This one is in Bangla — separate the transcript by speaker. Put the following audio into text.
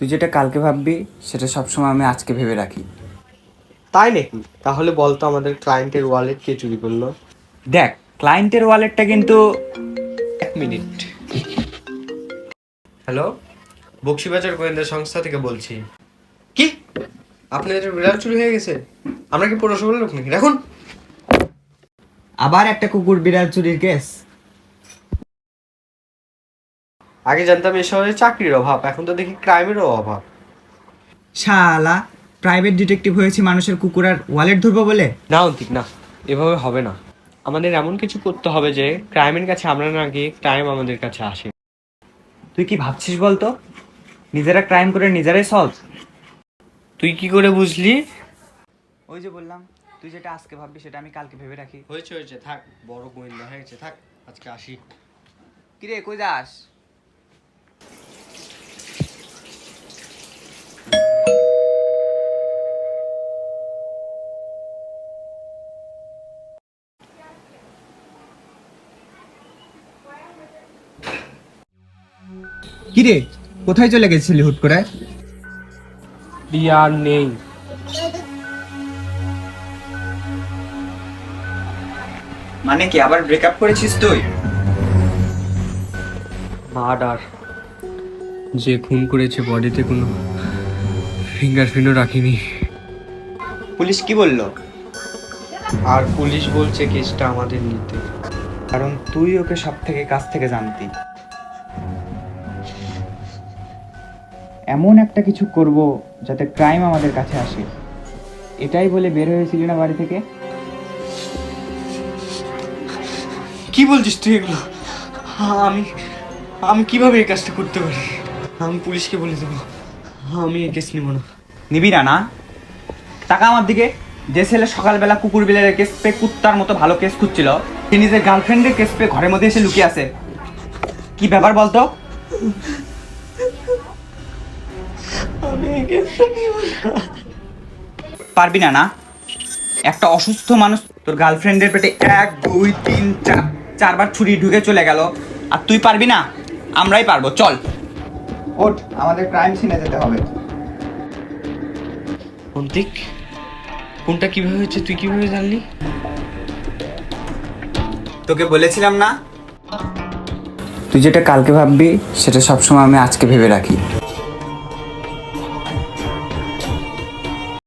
Speaker 1: তুই যেটা কালকে ভাববি সেটা সবসময় আমি আজকে ভেবে রাখি।
Speaker 2: তাই নাকি? তাহলে বলতো আমাদের ক্লায়েন্টের ওয়ালেট কে চুরি করলো?
Speaker 1: দেখ, ক্লায়েন্টের ওয়ালেটটা কিন্তু
Speaker 2: এক মিনিট। হ্যালো, বক্সিবাজার গোয়েন্দা সংস্থা থেকে বলছি। কি? আপনাদের বিড়াল চুরি হয়ে গেছে? আমরা কি পৌরসভার লোক নাকি? রাখুন।
Speaker 1: আবার একটা কুকুর বিড়াল চুরির কেস।
Speaker 2: আগে জানতাম এ শহরে চাকরির অভাব, এখন তো দেখি ক্রাইমেরও অভাব।
Speaker 1: শালা, প্রাইভেট ডিটেকটিভ হয়েছে মানুষের কুকুর আর ওয়ালেট ধরবো বলে?
Speaker 2: না অন্তিক, না, এভাবে হবে না। আমাদের এমন কিছু করতে হবে যে ক্রাইমের কাছে আমরা না গিয়ে ক্রাইম আমাদের কাছে আসে।
Speaker 1: তুই কি ভাবছিস বলতো? নিজেরা ক্রাইম করে নিজেরাই সলভ।
Speaker 2: তুই কি করে বুঝলি?
Speaker 1: ওই যে বললাম, তুই যেটা আজকে ভাববি সেটা আমি কালকে ভেবে রাখি।
Speaker 2: হয়েছে হয়েছে, থাক, বড় গোয়েন্দা হয়ে গেছে, থাক, আজকে আসি।
Speaker 1: কিরে, কই যাস? কিরে, কোথায় চলে গেছিলি হুট করে?
Speaker 2: আর নেই।
Speaker 1: মানে কি, আবার ব্রেকআপ করেছিস তুই?
Speaker 2: মার্ডার। যে খুন করেছে বডিতে কোনো ফিঙ্গারপ্রিন্টও রাখিনি।
Speaker 1: পুলিশ কি বললো?
Speaker 2: আর পুলিশ বলছে কেসটা আমাদের নিতে।
Speaker 1: কারণ তুই ওকে সব থেকে কাছ থেকে জানতি। এমন একটা কিছু করব যাতে ক্রাইম আমাদের কাছে আসে, এটাই বলে বের হয়েছিলি না বাড়ি থেকে?
Speaker 2: কি বলছিস তুই এগুলো? আমি আমি কিভাবে এই কাজটা করতে পারি? আমি পুলিশকে বলে দেবো, আমি এই কেস নিব না।
Speaker 1: নিবি না? না টাকা আমার দিকে। যে ছেলে সকালবেলা কুকুর বিলের কেস পেয়ে কুত্তার মতো ভালো কেস খুঁজছিল, সে নিজের গার্লফ্রেন্ডের কেস পেয়ে ঘরের মধ্যে এসে লুকিয়ে আছে। কি ব্যাপার বলতো?
Speaker 2: আমি এই কেসটা নিব না।
Speaker 1: পারবি না? না একটা অসুস্থ মানুষ তোর গার্লফ্রেন্ডের পেটে 1 2 3 4 চারবার ছুরি ঢুকে চলে গেল, আর তুই পারবি না? আমরাই পারবো, চল ওঠ, আমাদের ক্রাইম সিনে যেতে হবে।
Speaker 2: অন্তিক, কোনটা কিভাবে হয়েছে তুই কিভাবে জানলি?
Speaker 1: তোকে বলেছিলাম না? তুই যেটা কালকে ভাববি সেটা সবসময় আমি আজকে ভেবে রাখি।